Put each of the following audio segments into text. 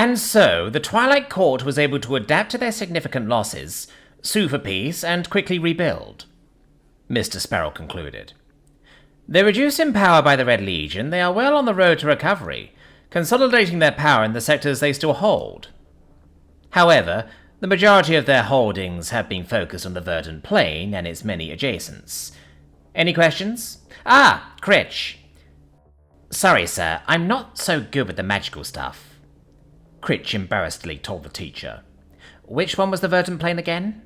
And so, the Twilight Court was able to adapt to their significant losses, sue for peace, and quickly rebuild. Mr. Sparrow concluded. They're reduced in power by the Red Legion, they are well on the road to recovery, consolidating their power in the sectors they still hold. However, the majority of their holdings have been focused on the Verdant Plain and its many adjacents. Any questions? Ah, Critch. Sorry, sir, I'm not so good with the magical stuff. Critch embarrassedly told the teacher. Which one was the Verdant Plain again?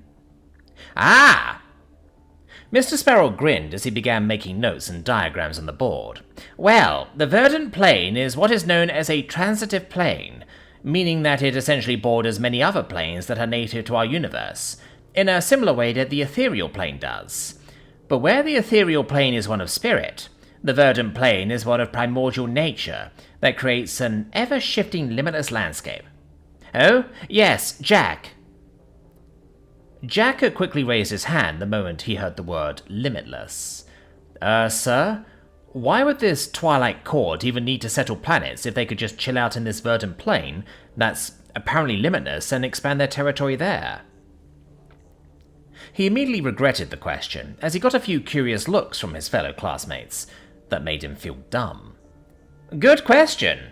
Ah! Mr. Sparrow grinned as he began making notes and diagrams on the board. Well, the Verdant Plain is what is known as a transitive plane, meaning that it essentially borders many other planes that are native to our universe, in a similar way that the ethereal plane does. But where the ethereal plane is one of spirit, the Verdant Plain is one of primordial nature that creates an ever-shifting limitless landscape. Oh, yes, Jack. Jack had quickly raised his hand the moment he heard the word limitless. Sir? Why would this Twilight Court even need to settle planets if they could just chill out in this Verdant Plain that's apparently limitless and expand their territory there? He immediately regretted the question, as he got a few curious looks from his fellow classmates that made him feel dumb. Good question,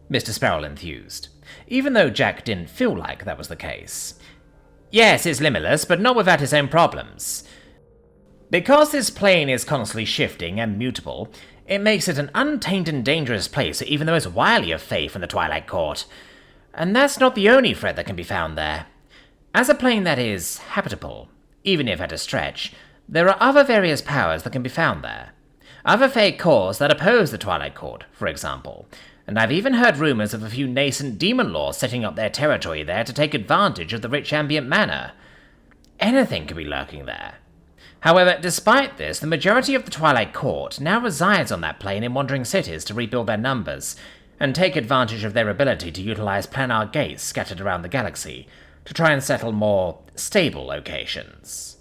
Mr. Sparrow enthused, even though Jack didn't feel like that was the case. Yes, it's limitless, but not without its own problems. Because this plane is constantly shifting and mutable, it makes it an untainted and dangerous place for even the most wily of faith in the Twilight Court. And that's not the only threat that can be found there. As a plane that is habitable, even if at a stretch, there are other various powers that can be found there. Other fake cores that oppose the Twilight Court, for example, and I've even heard rumors of a few nascent demon lords setting up their territory there to take advantage of the rich ambient manor. Anything could be lurking there. However, despite this, the majority of the Twilight Court now resides on that plane in wandering cities to rebuild their numbers, and take advantage of their ability to utilize planar gates scattered around the galaxy to try and settle more stable locations.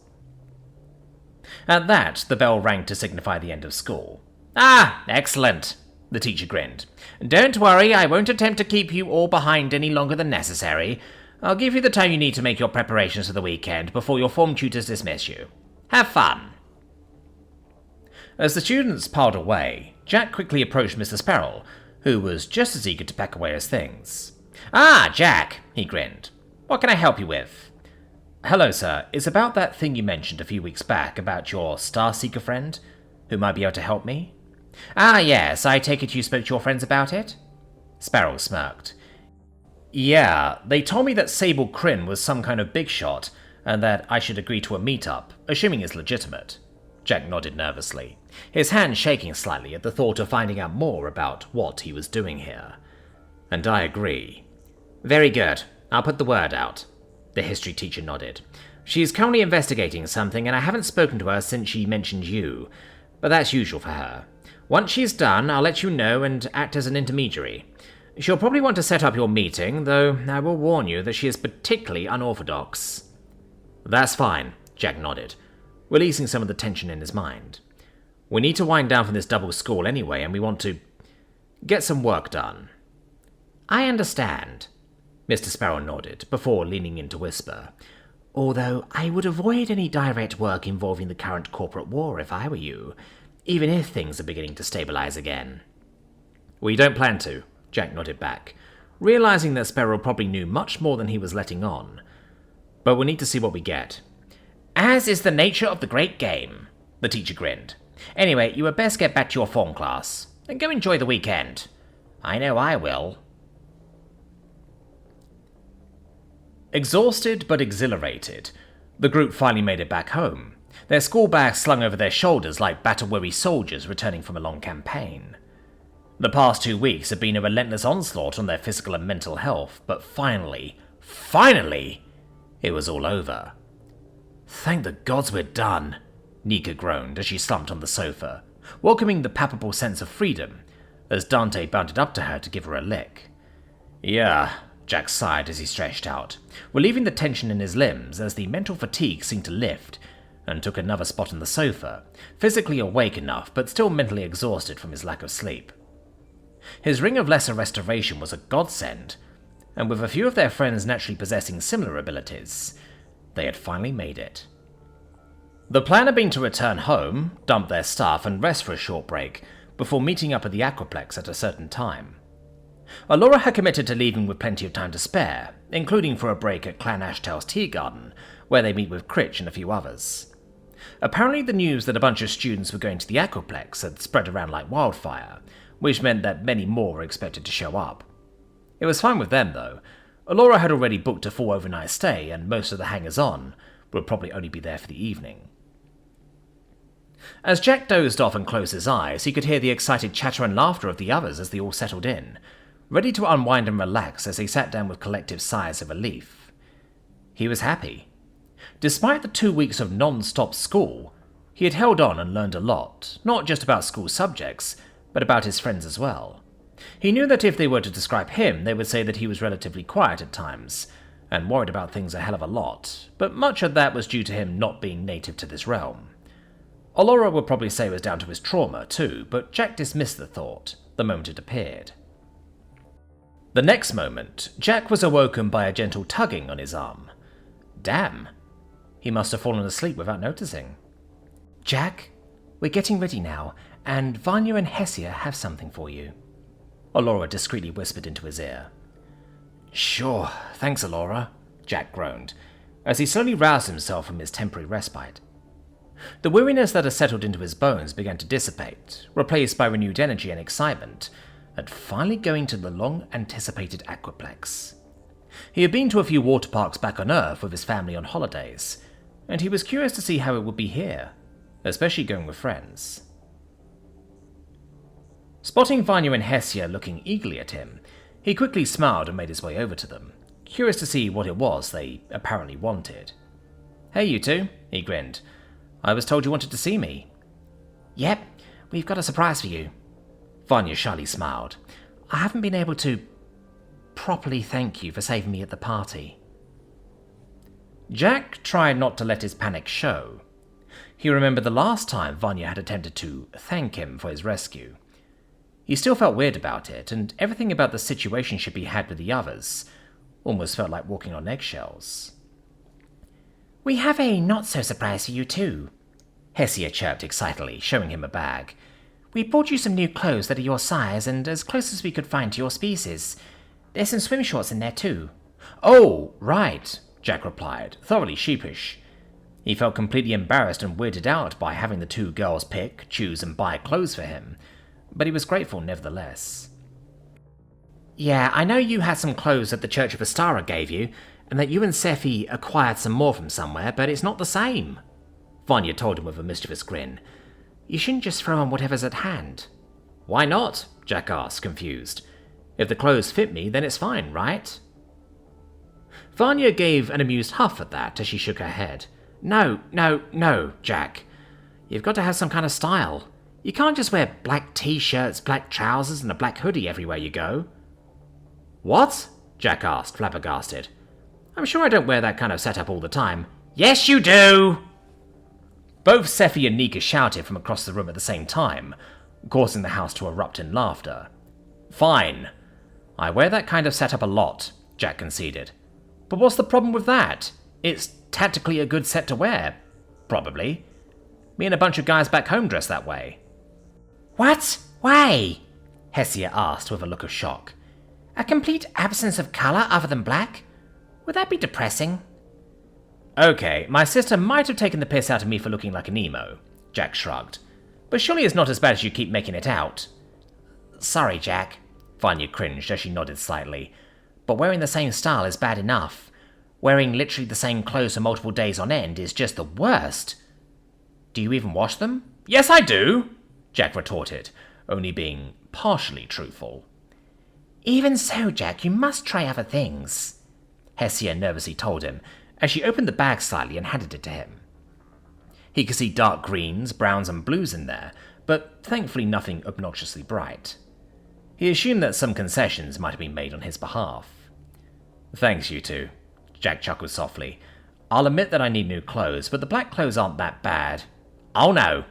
At that, the bell rang to signify the end of school. Ah, excellent, the teacher grinned. Don't worry, I won't attempt to keep you all behind any longer than necessary. I'll give you the time you need to make your preparations for the weekend before your form tutors dismiss you. Have fun. As the students piled away, Jack quickly approached Mr. Sparrow, who was just as eager to pack away his things. Ah, Jack, he grinned. What can I help you with? Hello, sir. It's about that thing you mentioned a few weeks back about your Starseeker friend, who might be able to help me. Ah, yes, I take it you spoke to your friends about it? Sparrow smirked. Yeah, they told me that Sable Kryn was some kind of big shot, and that I should agree to a meet-up, assuming it's legitimate. Jack nodded nervously, his hand shaking slightly at the thought of finding out more about what he was doing here. And I agree. Very good. I'll put the word out. The history teacher nodded. She's currently investigating something, and I haven't spoken to her since she mentioned you, but that's usual for her. Once she's done, I'll let you know and act as an intermediary. She'll probably want to set up your meeting, though I will warn you that she is particularly unorthodox. That's fine, Jack nodded, releasing some of the tension in his mind. We need to wind down from this double school anyway, and we want to get some work done. I understand, Mr. Sparrow nodded, before leaning in to whisper. Although I would avoid any direct work involving the current corporate war if I were you, even if things are beginning to stabilize again. We don't plan to, Jack nodded back, realizing that Sparrow probably knew much more than he was letting on. But we'll need to see what we get. As is the nature of the great game, the teacher grinned. Anyway, you had best get back to your form class, and go enjoy the weekend. I know I will. Exhausted but exhilarated, the group finally made it back home, their school bags slung over their shoulders like battle-weary soldiers returning from a long campaign. The past 2 weeks had been a relentless onslaught on their physical and mental health, but finally, it was all over. Thank the gods we're done, Nika groaned as she slumped on the sofa, welcoming the palpable sense of freedom, as Dante bounded up to her to give her a lick. Yeah, Jack sighed as he stretched out, relieving the tension in his limbs as the mental fatigue seemed to lift, and took another spot on the sofa, physically awake enough but still mentally exhausted from his lack of sleep. His ring of lesser restoration was a godsend, and with a few of their friends naturally possessing similar abilities, they had finally made it. The plan had been to return home, dump their stuff, and rest for a short break, before meeting up at the Aquaplex at a certain time. Allura had committed to leaving with plenty of time to spare, including for a break at Clan Ashtail's tea garden, where they meet with Critch and a few others. Apparently the news that a bunch of students were going to the Aquaplex had spread around like wildfire, which meant that many more were expected to show up. It was fine with them, though. Allura had already booked a full overnight stay, and most of the hangers-on would probably only be there for the evening. As Jack dozed off and closed his eyes, he could hear the excited chatter and laughter of the others as they all settled in, ready to unwind and relax as they sat down with collective sighs of relief. He was happy. Despite the 2 weeks of non-stop school, he had held on and learned a lot, not just about school subjects, but about his friends as well. He knew that if they were to describe him, they would say that he was relatively quiet at times, and worried about things a hell of a lot, but much of that was due to him not being native to this realm. Allura would probably say it was down to his trauma, too, but Jack dismissed the thought the moment it appeared. The next moment, Jack was awoken by a gentle tugging on his arm. Damn. He must have fallen asleep without noticing. "Jack, we're getting ready now, and Vanya and Hessia have something for you," Allura discreetly whispered into his ear. "Sure, thanks, Allura," Jack groaned, as he slowly roused himself from his temporary respite. The weariness that had settled into his bones began to dissipate, replaced by renewed energy and excitement, at finally going to the long-anticipated Aquaplex. He had been to a few water parks back on Earth with his family on holidays, and he was curious to see how it would be here, especially going with friends. Spotting Vanya and Hessia looking eagerly at him, he quickly smiled and made his way over to them, curious to see what it was they apparently wanted. "Hey, you two," he grinned. "I was told you wanted to see me." "Yep, we've got a surprise for you." Vanya shyly smiled. "I haven't been able to properly thank you for saving me at the party." Jack tried not to let his panic show. He remembered the last time Vanya had attempted to thank him for his rescue. He still felt weird about it, and everything about the situationship he had with the others almost felt like walking on eggshells. "We have a not-so-surprise for you too," Hessia chirped excitedly, showing him a bag. "We brought you some new clothes that are your size and as close as we could find to your species. There's some swim shorts in there too." "Oh, right," Jack replied, thoroughly sheepish. He felt completely embarrassed and weirded out by having the two girls pick, choose, and buy clothes for him, but he was grateful nevertheless. "Yeah, I know you had some clothes that the Church of Astara gave you, and that you and Scifi acquired some more from somewhere, but it's not the same," Vanya told him with a mischievous grin. "You shouldn't just throw on whatever's at hand." "Why not?" Jack asked, confused. "If the clothes fit me, then it's fine, right?" Vanya gave an amused huff at that as she shook her head. No, Jack. You've got to have some kind of style. You can't just wear black t-shirts, black trousers, and a black hoodie everywhere you go." "What?" Jack asked, flabbergasted. "I'm sure I don't wear that kind of setup all the time." "Yes, you do!" Both Scifi and Nika shouted from across the room at the same time, causing the house to erupt in laughter. "Fine. I wear that kind of setup a lot," Jack conceded. "But what's the problem with that? It's tactically a good set to wear. Probably. Me and a bunch of guys back home dress that way." "What? Why?" Hessia asked with a look of shock. "A complete absence of colour other than black? Would that be depressing?" "Okay, my sister might have taken the piss out of me for looking like an emo," Jack shrugged. "But surely it's not as bad as you keep making it out." "Sorry, Jack," Vanya cringed as she nodded slightly. "But wearing the same style is bad enough. Wearing literally the same clothes for multiple days on end is just the worst." "Do you even wash them?" "Yes, I do," Jack retorted, only being partially truthful. "Even so, Jack, you must try other things," Hessia nervously told him, as she opened the bag slightly and handed it to him. He could see dark greens, browns, and blues in there, but thankfully nothing obnoxiously bright. He assumed that some concessions might have been made on his behalf. "Thanks, you two," Jack chuckled softly. "I'll admit that I need new clothes, but the black clothes aren't that bad." "Oh no,"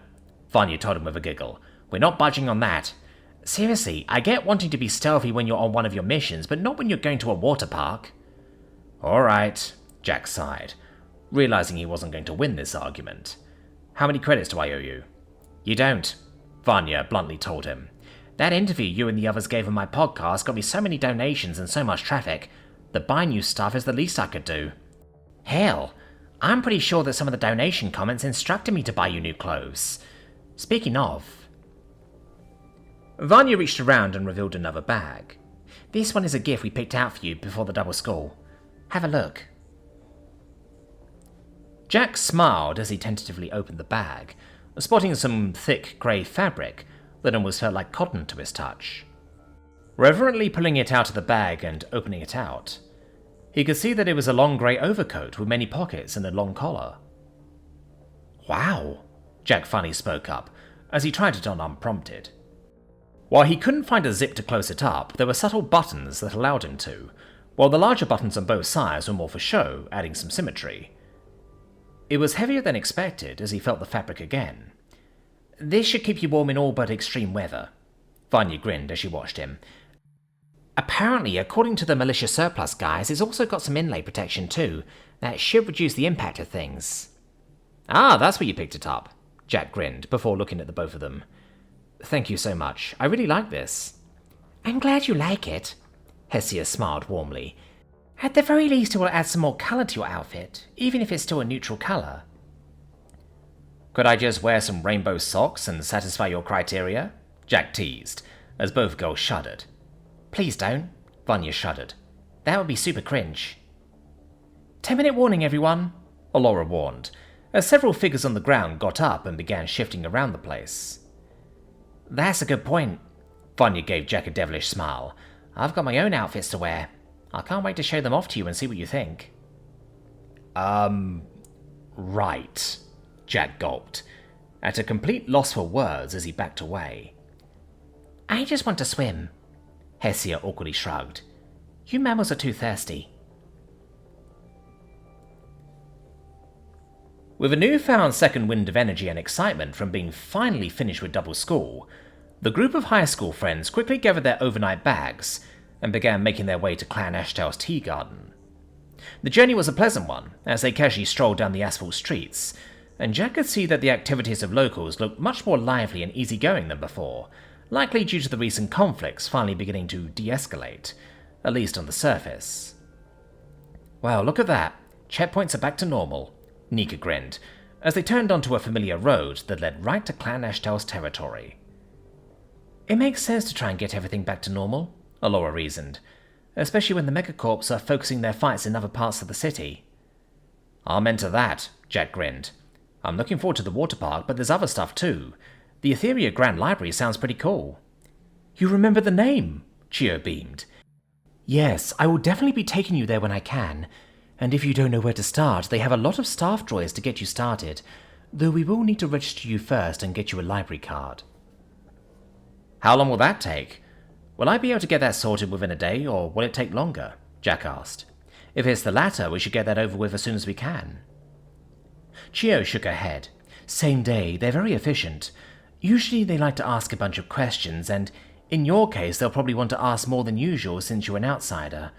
Vanya told him with a giggle. "We're not budging on that. Seriously, I get wanting to be stealthy when you're on one of your missions, but not when you're going to a water park. Alright, Jack sighed, realizing he wasn't going to win this argument. How many credits do I owe you? You don't, Vanya bluntly told him. That interview you and the others gave on my podcast got me so many donations and so much traffic that buying you stuff is the least I could do. Hell, I'm pretty sure that some of the donation comments instructed me to buy you new clothes. Speaking of... Vanya reached around and revealed another bag. This one is a gift we picked out for you before the double school. Have a look. Jack smiled as he tentatively opened the bag, spotting some thick grey fabric that almost felt like cotton to his touch. Reverently pulling it out of the bag and opening it out, he could see that it was a long grey overcoat with many pockets and a long collar. Wow, Jack finally spoke up as he tried it on unprompted. While he couldn't find a zip to close it up, there were subtle buttons that allowed him to, while the larger buttons on both sides were more for show, adding some symmetry. It was heavier than expected as he felt the fabric again. This should keep you warm in all but extreme weather, Vanya grinned as she watched him. Apparently, according to the militia surplus guys, it's also got some inlay protection too, that should reduce the impact of things. Ah, that's where you picked it up, Jack grinned before looking at the both of them. Thank you so much, I really like this. I'm glad you like it, Hessia smiled warmly. At the very least it will add some more colour to your outfit, even if it's still a neutral colour. Could I just wear some rainbow socks and satisfy your criteria? Jack teased, as both girls shuddered. Please don't, Vanya shuddered. That would be super cringe. 10-minute warning, everyone, Allura warned, as several figures on the ground got up and began shifting around the place. That's a good point, Vanya gave Jack a devilish smile. I've got my own outfits to wear. I can't wait to show them off to you and see what you think. Right, Jack gulped, at a complete loss for words as he backed away. I just want to swim, Hessia awkwardly shrugged. You mammals are too thirsty. With a newfound second wind of energy and excitement from being finally finished with double school, the group of high school friends quickly gathered their overnight bags and began making their way to Clan Ashtail's tea garden. The journey was a pleasant one, as they casually strolled down the asphalt streets, and Jack could see that the activities of locals looked much more lively and easygoing than before, likely due to the recent conflicts finally beginning to de-escalate, at least on the surface. Well, look at that. Checkpoints are back to normal, Nika grinned, as they turned onto a familiar road that led right to Clan Ashtail's territory. It makes sense to try and get everything back to normal, Allura reasoned, especially when the megacorps are focusing their fights in other parts of the city. Amen to that, Jack grinned. I'm looking forward to the water park, but there's other stuff too. The Etheria Grand Library sounds pretty cool. You remember the name, Chio beamed. Yes, I will definitely be taking you there when I can, and if you don't know where to start, they have a lot of staff droids to get you started, though we will need to register you first and get you a library card. How long will that take? Will I be able to get that sorted within a day, or will it take longer? Jack asked. If it's the latter, we should get that over with as soon as we can. Chio shook her head. Same day, they're very efficient. Usually they like to ask a bunch of questions, and in your case they'll probably want to ask more than usual since you're an outsider.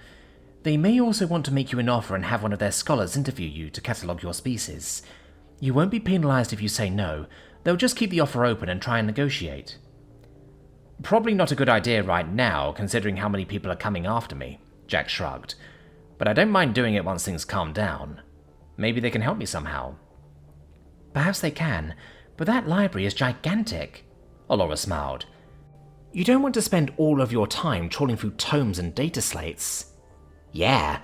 They may also want to make you an offer and have one of their scholars interview you to catalogue your species. You won't be penalised if you say no. They'll just keep the offer open and try and negotiate. Probably not a good idea right now, considering how many people are coming after me, Jack shrugged. But I don't mind doing it once things calm down. Maybe they can help me somehow. Perhaps they can, but that library is gigantic, Allura smiled. You don't want to spend all of your time trawling through tomes and data slates. Yeah,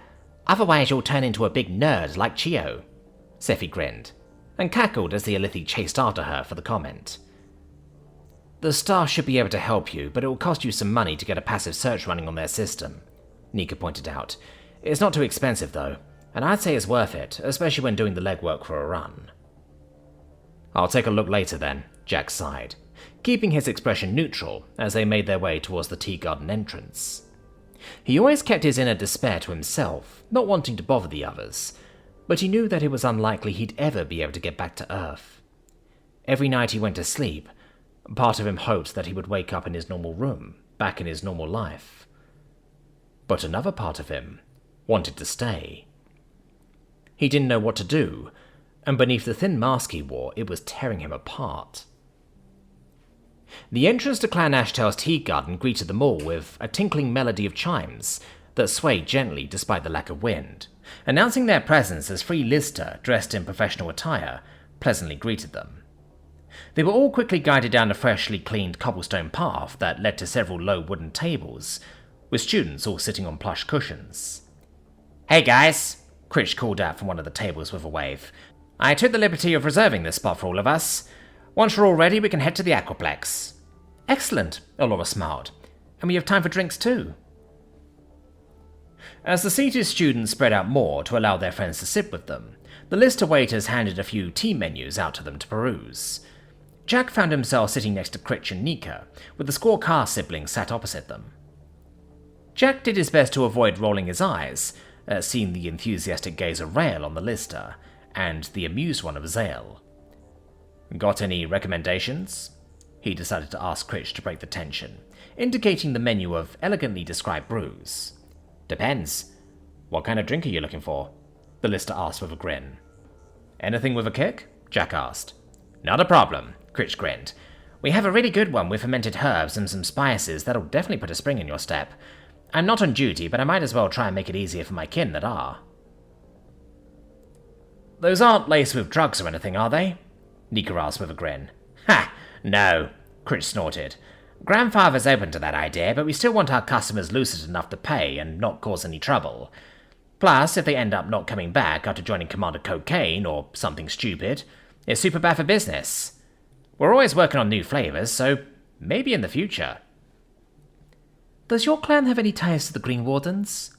otherwise you'll turn into a big nerd like Chio, Scifi grinned, and cackled as the Alethi chased after her for the comment. The staff should be able to help you, but it will cost you some money to get a passive search running on their system, Nika pointed out. It's not too expensive though, and I'd say it's worth it, especially when doing the legwork for a run. I'll take a look later then, Jack sighed, keeping his expression neutral as they made their way towards the tea garden entrance. He always kept his inner despair to himself, not wanting to bother the others, but he knew that it was unlikely he'd ever be able to get back to Earth. Every night he went to sleep, Part of him hoped that he would wake up in his normal room, back in his normal life. But another part of him wanted to stay. He didn't know what to do, and beneath the thin mask he wore, it was tearing him apart. The entrance to Clan Ashtail's tea garden greeted them all with a tinkling melody of chimes that swayed gently despite the lack of wind, announcing their presence as 3 Lister, dressed in professional attire, pleasantly greeted them. They were all quickly guided down a freshly cleaned cobblestone path that led to several low wooden tables, with students all sitting on plush cushions. "Hey guys," Critch called out from one of the tables with a wave. "I took the liberty of reserving this spot for all of us. Once you're all ready, we can head to the Aquaplex." "Excellent," Allura smiled. "And we have time for drinks too." As the seated students spread out more to allow their friends to sit with them, the Lister waiters handed a few tea menus out to them to peruse. Jack found himself sitting next to Critch and Nika, with the Squaw Car siblings sat opposite them. Jack did his best to avoid rolling his eyes, seeing the enthusiastic gaze of Rael on the Lister, and the amused one of Zale. "Got any recommendations?" he decided to ask Critch to break the tension, indicating the menu of elegantly described brews. "Depends. What kind of drink are you looking for?" the Lister asked with a grin. "Anything with a kick?" Jack asked. "Not a problem," Critch grinned. "We have a really good one with fermented herbs and some spices that'll definitely put a spring in your step. I'm not on duty, but I might as well try and make it easier for my kin that are." "Those aren't laced with drugs or anything, are they?" Nika asked with a grin. "Ha! No," Critch snorted. "Grandfather's open to that idea, but we still want our customers lucid enough to pay and not cause any trouble. Plus, if they end up not coming back after joining Commander Cocaine or something stupid, it's super bad for business. We're always working on new flavors, so maybe in the future." "Does your clan have any ties to the Green Wardens?"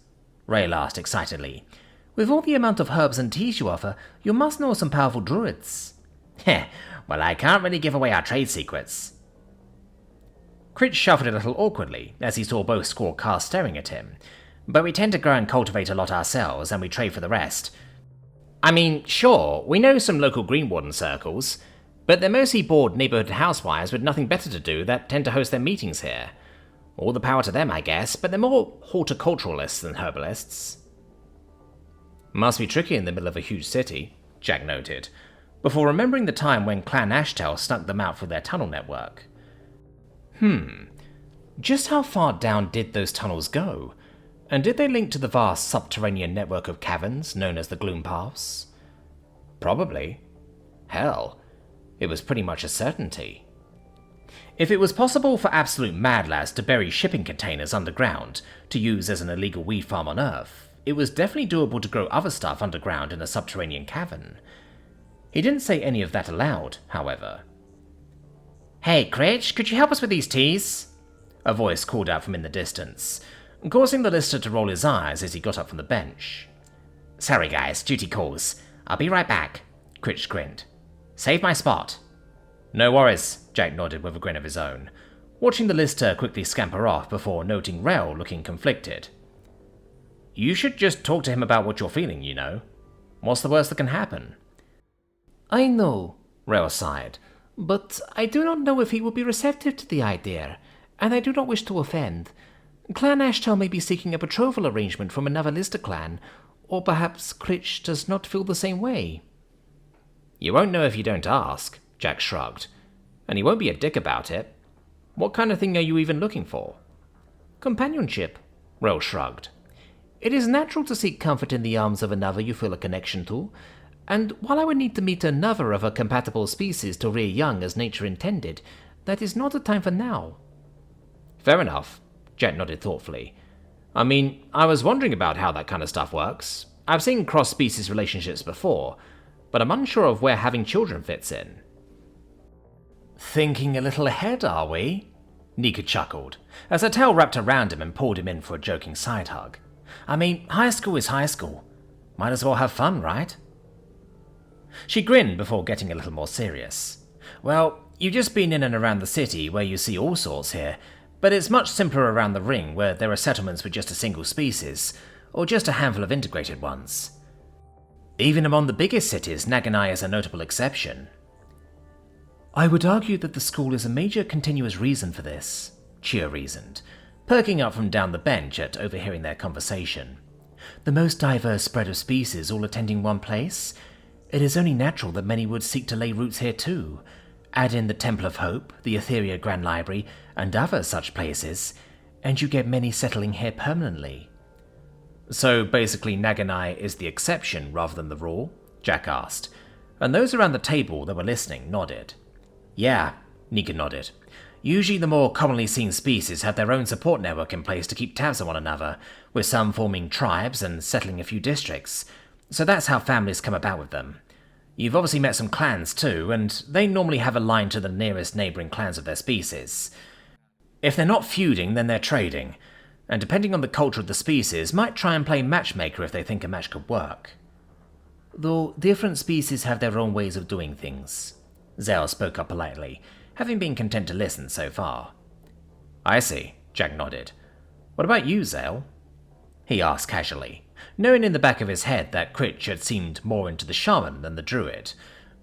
Rael asked excitedly. "With all the amount of herbs and teas you offer, you must know some powerful druids." "Heh, well, I can't really give away our trade secrets." Critch shuffled a little awkwardly as he saw both Squaw Cars staring at him, but we tend to grow and cultivate a lot ourselves, and we trade for the rest. I mean, sure, we know some local Green Warden circles, but they're mostly bored neighborhood housewives with nothing better to do that tend to host their meetings here. All the power to them, I guess, but they're more horticulturalists than herbalists." "Must be tricky in the middle of a huge city," Jack noted, before remembering the time when Clan Ashtail snuck them out through their tunnel network. Just how far down did those tunnels go? And did they link to the vast subterranean network of caverns known as the Gloom Paths? Probably. Hell, it was pretty much a certainty. If it was possible for absolute mad lads to bury shipping containers underground to use as an illegal weed farm on Earth, it was definitely doable to grow other stuff underground in a subterranean cavern. He didn't say any of that aloud, however. "Hey, Critch, could you help us with these teas?" a voice called out from in the distance, causing the Lister to roll his eyes as he got up from the bench. "Sorry guys, duty calls. I'll be right back," Critch grinned. "Save my spot." "No worries," Jack nodded with a grin of his own, watching the Lister quickly scamper off before noting Rael looking conflicted. "You should just talk to him about what you're feeling, you know. What's the worst that can happen?" "I know," Rael sighed, "but I do not know if he will be receptive to the idea, and I do not wish to offend. Clan Ashtail may be seeking a betrothal arrangement from another Lister clan, or perhaps Critch does not feel the same way." "You won't know if you don't ask," Jack shrugged, "and he won't be a dick about it. What kind of thing are you even looking for?" "Companionship," Rael shrugged. "It is natural to seek comfort in the arms of another you feel a connection to, and while I would need to meet another of a compatible species to rear young as nature intended, that is not the time for now." "Fair enough," Jack nodded thoughtfully. "I mean, I was wondering about how that kind of stuff works. I've seen cross-species relationships before, but I'm unsure of where having children fits in." "Thinking a little ahead, are we?" Nika chuckled, as her tail wrapped around him and pulled him in for a joking side hug. "I mean, high school is high school. Might as well have fun, right?" She grinned before getting a little more serious. "Well, you've just been in and around the city where you see all sorts here, but it's much simpler around the ring where there are settlements with just a single species, or just a handful of integrated ones. Even among the biggest cities, Naganai is a notable exception." I would argue that the school is a major continuous reason for this, Tshirt reasoned, perking up from down the bench at overhearing their conversation. The most diverse spread of species all attending one place. It is only natural that many would seek to lay roots here too. Add in the Temple of Hope, the Etheria Grand Library, and other such places, and you get many settling here permanently. So basically Naganai is the exception rather than the rule? Jack asked, and those around the table that were listening nodded. Yeah, Nika nodded. Usually the more commonly seen species have their own support network in place to keep tabs on one another, with some forming tribes and settling a few districts. So that's how families come about with them. You've obviously met some clans too, and they normally have a line to the nearest neighbouring clans of their species. If they're not feuding, then they're trading, and depending on the culture of the species, might try and play matchmaker if they think a match could work. Though different species have their own ways of doing things. Zell spoke up politely, having been content to listen so far. I see, Jack nodded. What about you, Zell? He asked casually, knowing in the back of his head that Critch had seemed more into the shaman than the druid,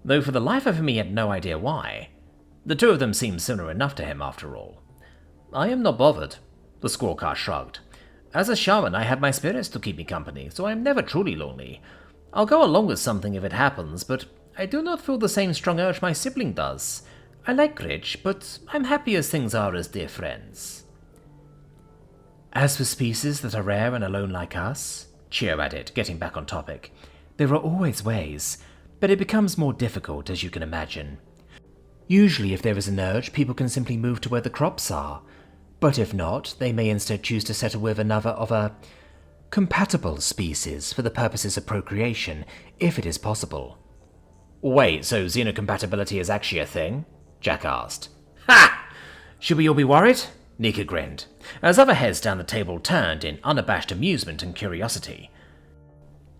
though for the life of him he had no idea why. The two of them seemed similar enough to him after all. I am not bothered, the squawker shrugged. As a shaman I have my spirits to keep me company, so I am never truly lonely. I'll go along with something if it happens, but I do not feel the same strong urge my sibling does. I like Critch, but I'm happy as things are as dear friends. As for species that are rare and alone like us, Tshirt added, getting back on topic, there are always ways, but it becomes more difficult as you can imagine. Usually if there is an urge, people can simply move to where the crops are, but if not, they may instead choose to settle with another of a compatible species for the purposes of procreation, if it is possible. Wait, so Xeno Compatibility is actually a thing? Jack asked. Ha! Should we all be worried? Nika grinned, as other heads down the table turned in unabashed amusement and curiosity.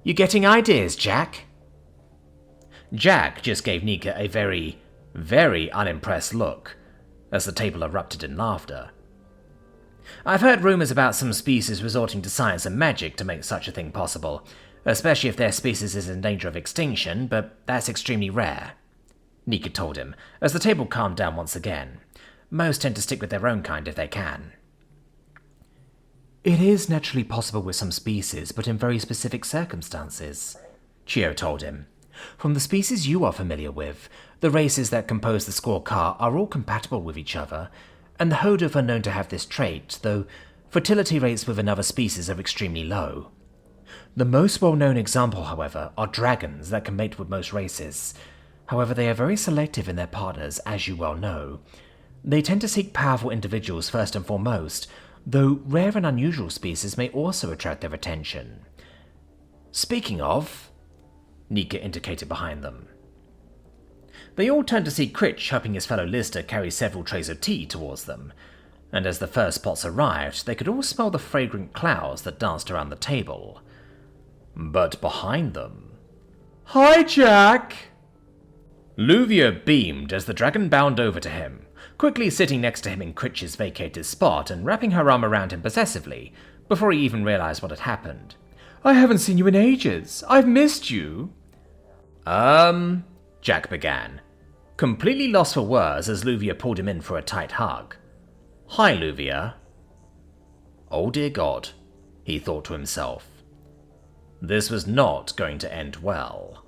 You getting ideas, Jack? Jack just gave Nika a very, very unimpressed look, as the table erupted in laughter. I've heard rumours about some species resorting to science and magic to make such a thing possible, especially if their species is in danger of extinction, but that's extremely rare, Nika told him, as the table calmed down once again. Most tend to stick with their own kind if they can. It is naturally possible with some species, but in very specific circumstances, Tshirt told him. From the species you are familiar with, the races that compose the Squawka are all compatible with each other, and the Hodov are known to have this trait, though fertility rates with another species are extremely low. The most well-known example, however, are dragons that can mate with most races. However, they are very selective in their partners, as you well know. They tend to seek powerful individuals first and foremost, though rare and unusual species may also attract their attention. Speaking of, Nika indicated behind them. They all turned to see Critch helping his fellow lister carry several trays of tea towards them, and as the first pots arrived, they could all smell the fragrant clouds that danced around the table. But behind them... Hi, Jack! Luvia beamed as the dragon bounded over to him, quickly sitting next to him in Critch's vacated spot and wrapping her arm around him possessively, before he even realized what had happened. I haven't seen you in ages. I've missed you. Jack began, completely lost for words as Luvia pulled him in for a tight hug. Hi, Luvia. Oh dear God, he thought to himself. This was not going to end well.